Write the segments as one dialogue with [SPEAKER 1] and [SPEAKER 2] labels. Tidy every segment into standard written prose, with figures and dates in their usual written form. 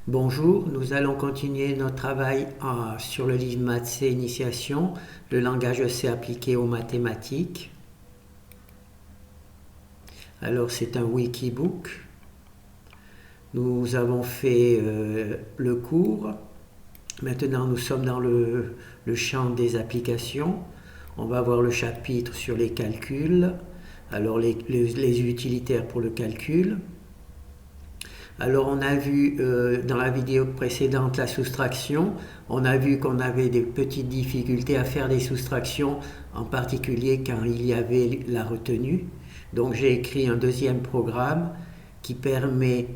[SPEAKER 1] Bonjour, nous allons continuer notre travail sur le livre Maths C Initiation, le langage C appliqué aux mathématiques. Alors c'est un wikibook. Nous avons fait le cours. Maintenant nous sommes dans le champ des applications. On va voir le chapitre sur les calculs. Alors les utilitaires pour le calcul. Alors on a vu dans la vidéo précédente la soustraction, on a vu qu'on avait des petites difficultés à faire des soustractions, en particulier quand il y avait la retenue. Donc j'ai écrit un deuxième programme qui permet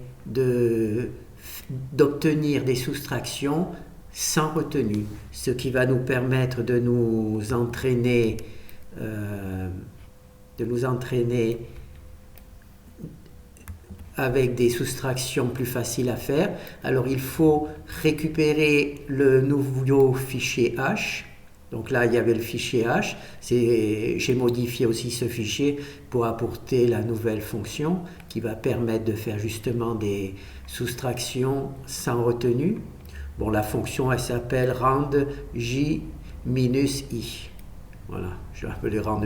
[SPEAKER 1] d'obtenir des soustractions sans retenue, ce qui va nous permettre de nous entraîner avec des soustractions plus faciles à faire. Alors il faut récupérer le nouveau fichier H. Donc là il y avait le fichier H. J'ai modifié aussi ce fichier pour apporter la nouvelle fonction qui va permettre de faire justement des soustractions sans retenue. Bon, la fonction elle s'appelle rand j minus i. Voilà, je vais appeler rand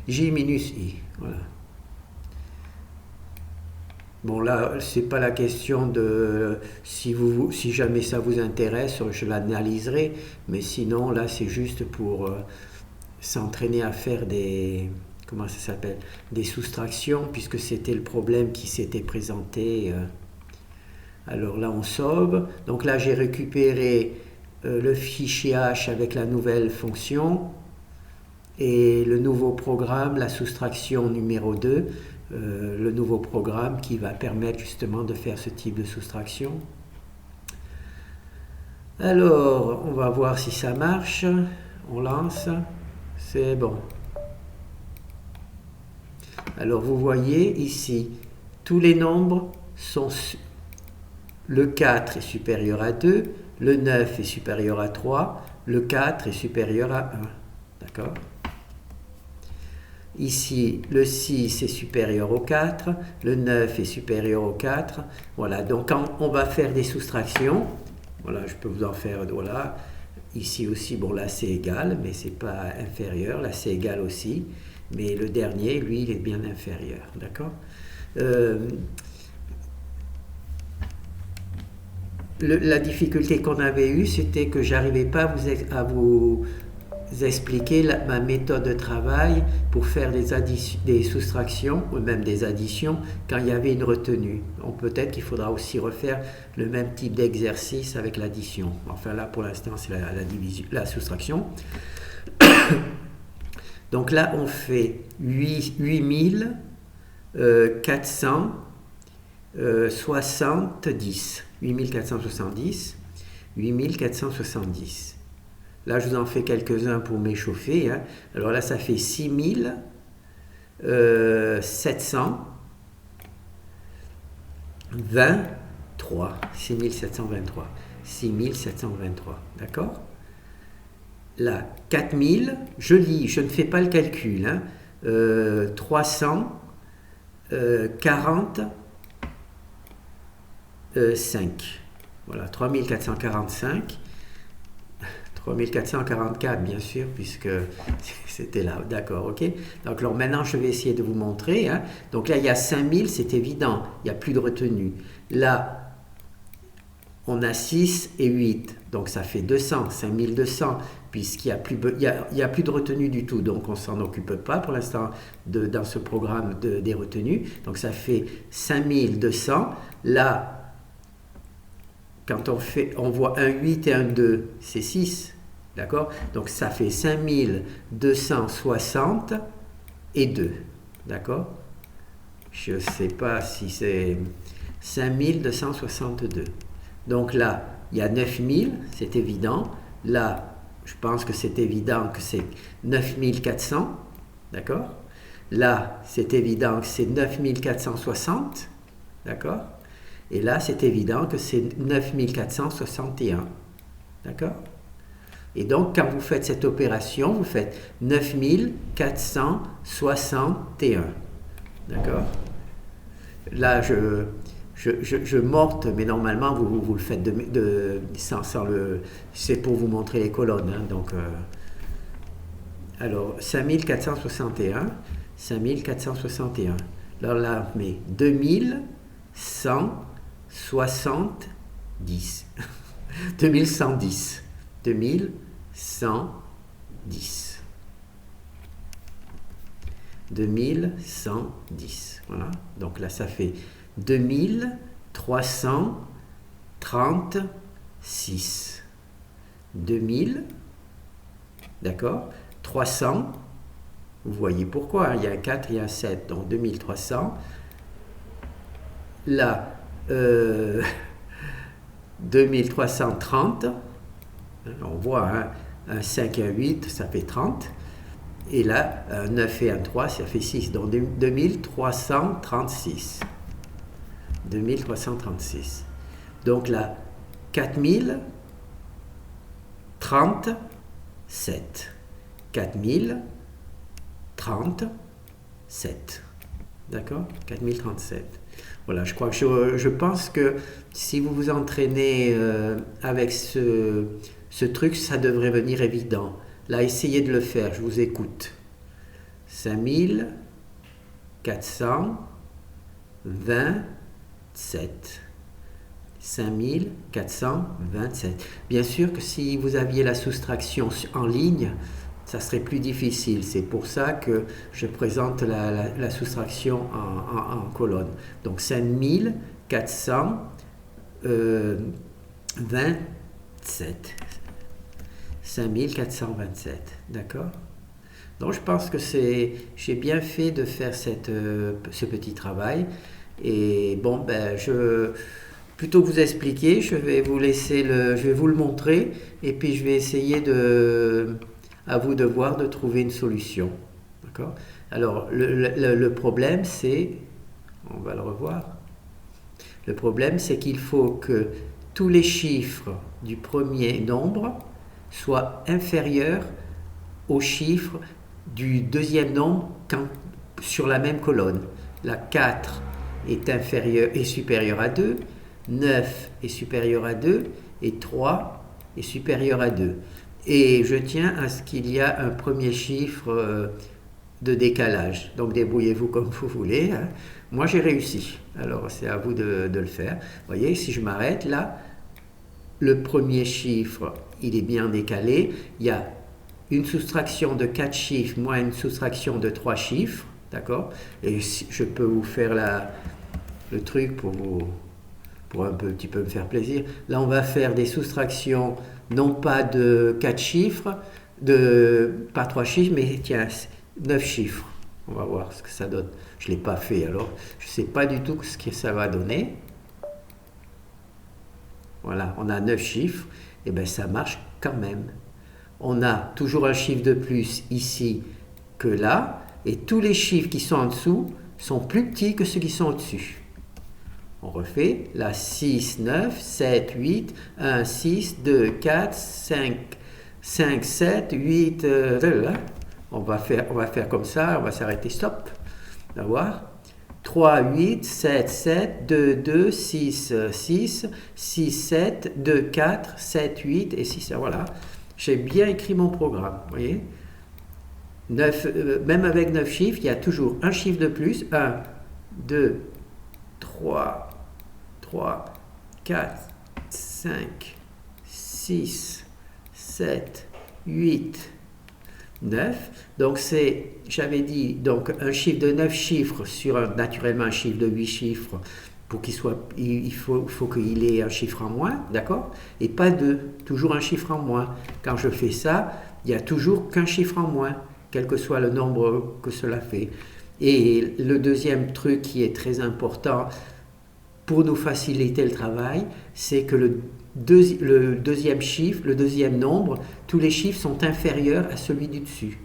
[SPEAKER 1] j minus i. Voilà. Bon là, c'est pas la question de si jamais ça vous intéresse, je l'analyserai, mais sinon là c'est juste pour s'entraîner à faire des soustractions, puisque c'était le problème qui s'était présenté. Alors là on sauve. Donc là j'ai récupéré le fichier H avec la nouvelle fonction et le nouveau programme, la soustraction numéro 2. Le nouveau programme qui va permettre justement de faire ce type de soustraction. Alors, on va voir si ça marche. On lance. C'est bon. Alors, vous voyez ici, tous les nombres sont... Le 4 est supérieur à 2, le 9 est supérieur à 3, le 4 est supérieur à 1. D'accord ? Ici, le 6 est supérieur au 4, le 9 est supérieur au 4. Voilà, donc quand on va faire des soustractions, voilà, je peux vous en faire, voilà. Ici aussi, bon là c'est égal, mais c'est pas inférieur, là c'est égal aussi. Mais le dernier, lui, il est bien inférieur, d'accord ? La difficulté qu'on avait eue, c'était que j'arrivais pas à vous expliquer ma méthode de travail pour faire des soustractions ou même des additions quand il y avait une retenue. Donc peut-être qu'il faudra aussi refaire le même type d'exercice avec l'addition. Enfin là pour l'instant c'est la soustraction. Donc là on fait 8470. 8470. Là, je vous en fais quelques-uns pour m'échauffer. Hein. Alors là, ça fait 6723. 6723. 6723. D'accord ? Là, 4000, je lis, je ne fais pas le calcul. Hein. 345. Voilà, 3445. 3444 bien sûr, puisque c'était là, d'accord, ok. Donc alors, maintenant je vais essayer de vous montrer. Hein. Donc là il y a 5000, c'est évident, il n'y a plus de retenue. Là on a 6 et 8, donc ça fait 200, 5200, puisqu'il n'y a plus de retenue du tout, donc on ne s'en occupe pas pour l'instant dans ce programme des retenues. Donc ça fait 5200. Là quand on voit un 8 et un 2, c'est 6. D'accord ? Donc ça fait 5260 et 2. D'accord ? Je ne sais pas si c'est 5262. Donc là, il y a 9000, c'est évident. Là, je pense que c'est évident que c'est 9400. D'accord ? Là, c'est évident que c'est 9460. D'accord ? Et là, c'est évident que c'est 9461. D'accord ? Et donc, quand vous faites cette opération, vous faites 9461. D'accord ? Là, je morte, mais normalement, vous le faites sans le... C'est pour vous montrer les colonnes. Hein, donc, alors, 5461. 5461. Alors là, mais 2170. 2110. 2110. 2110. Voilà. Donc là, ça fait 2336. 2000. D'accord, 300. Vous voyez pourquoi. Hein, il y a un 4 et un 7. Donc 2300. Là, 2330. On voit, hein, un 5 et un 8, ça fait 30. Et là, un 9 et un 3, ça fait 6. Donc 2336. 2336. Donc là, 4037. 4037. D'accord, 4037. Voilà, je crois que je pense que si vous vous entraînez avec ce truc, ça devrait venir évident. Là, essayez de le faire, je vous écoute. 5427. 5427. Bien sûr que si vous aviez la soustraction en ligne, ça serait plus difficile. C'est pour ça que je présente la soustraction en colonne. Donc 5427. 5427. D'accord? Donc je pense que j'ai bien fait de faire ce petit travail. Et bon, ben plutôt que vous expliquer, je vais vous le montrer, et puis je vais essayer à vous de voir, de trouver une solution. D'accord? Alors, le problème, c'est, on va le revoir, le problème, c'est qu'il faut que tous les chiffres du premier nombre soient inférieurs aux chiffres du deuxième nombre sur la même colonne. La 4 est supérieur à 2, 9 est supérieur à 2 et 3 est supérieur à 2. Et je tiens à ce qu'il y a un premier chiffre de décalage. Donc débrouillez-vous comme vous voulez. Hein. Moi j'ai réussi. Alors c'est à vous de le faire. Vous voyez, si je m'arrête là, le premier chiffre, il est bien décalé. Il y a une soustraction de 4 chiffres moins une soustraction de 3 chiffres. D'accord? Et je peux vous faire le truc pour un petit peu me faire plaisir. Là, on va faire des soustractions, non pas de 4 chiffres, pas 3 chiffres, mais tiens, 9 chiffres. On va voir ce que ça donne. Je ne l'ai pas fait, alors je ne sais pas du tout ce que ça va donner. Voilà, on a 9 chiffres, et bien ça marche quand même. On a toujours un chiffre de plus ici que là, et tous les chiffres qui sont en dessous sont plus petits que ceux qui sont au-dessus. On refait, là 6, 9, 7, 8, 1, 6, 2, 4, 5, 7, 8, on va faire comme ça, on va s'arrêter, stop, on va voir. 3, 8, 7, 7, 2, 2, 6, 6, 6, 7, 2, 4, 7, 8 et 6, voilà. J'ai bien écrit mon programme, vous voyez. 9, même avec 9 chiffres, il y a toujours un chiffre de plus, 1, 2, 3, 4, 5, 6, 7, 8, 9. Donc j'avais dit, donc un chiffre de 9 chiffres sur naturellement un chiffre de 8 chiffres, pour qu'il soit, il faut qu'il ait un chiffre en moins, d'accord? Et pas 2, toujours un chiffre en moins. Quand je fais ça, il n'y a toujours qu'un chiffre en moins, quel que soit le nombre que cela fait. Et le deuxième truc qui est très important pour nous faciliter le travail, c'est que le deuxième chiffre, le deuxième nombre, tous les chiffres sont inférieurs à celui du dessus.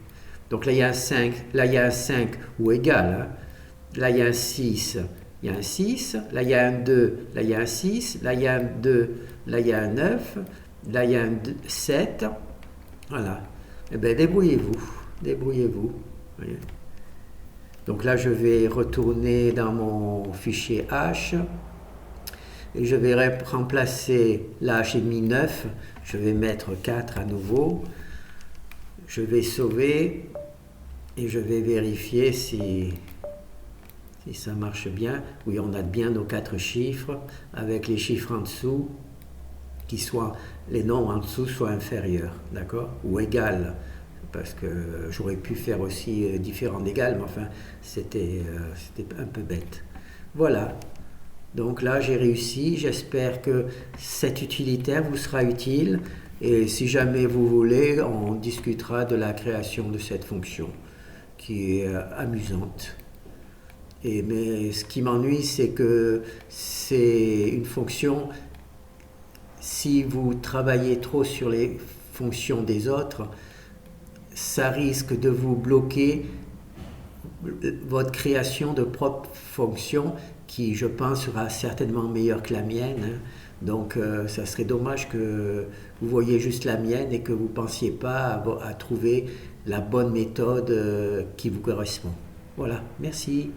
[SPEAKER 1] Donc là il y a un 5, là il y a un 5 ou égal, hein. Là il y a un 6, il y a un 6, là il y a un 2, là il y a un 6, là il y a un 2, là il y a un 9, là il y a un 7, voilà. Eh bien débrouillez-vous. Voyez. Donc là je vais retourner dans mon fichier H. Et je vais remplacer, là j'ai mis 9, je vais mettre 4 à nouveau. Je vais sauver et je vais vérifier si ça marche bien. Oui, on a bien nos 4 chiffres avec les chiffres en dessous, les nombres en dessous soient inférieurs, d'accord, ou égal, parce que j'aurais pu faire aussi différent d'égal, mais enfin c'était un peu bête. Voilà, donc là j'ai réussi. J'espère que cet utilitaire vous sera utile, et si jamais vous voulez, on discutera de la création de cette fonction qui est amusante. Mais ce qui m'ennuie, c'est que c'est une fonction. Si vous travaillez trop sur les fonctions des autres, ça risque de vous bloquer votre création de propres fonctions qui, je pense, sera certainement meilleure que la mienne. Donc, ça serait dommage que vous voyiez juste la mienne et que vous ne pensiez pas à trouver la bonne méthode qui vous correspond. Voilà, merci.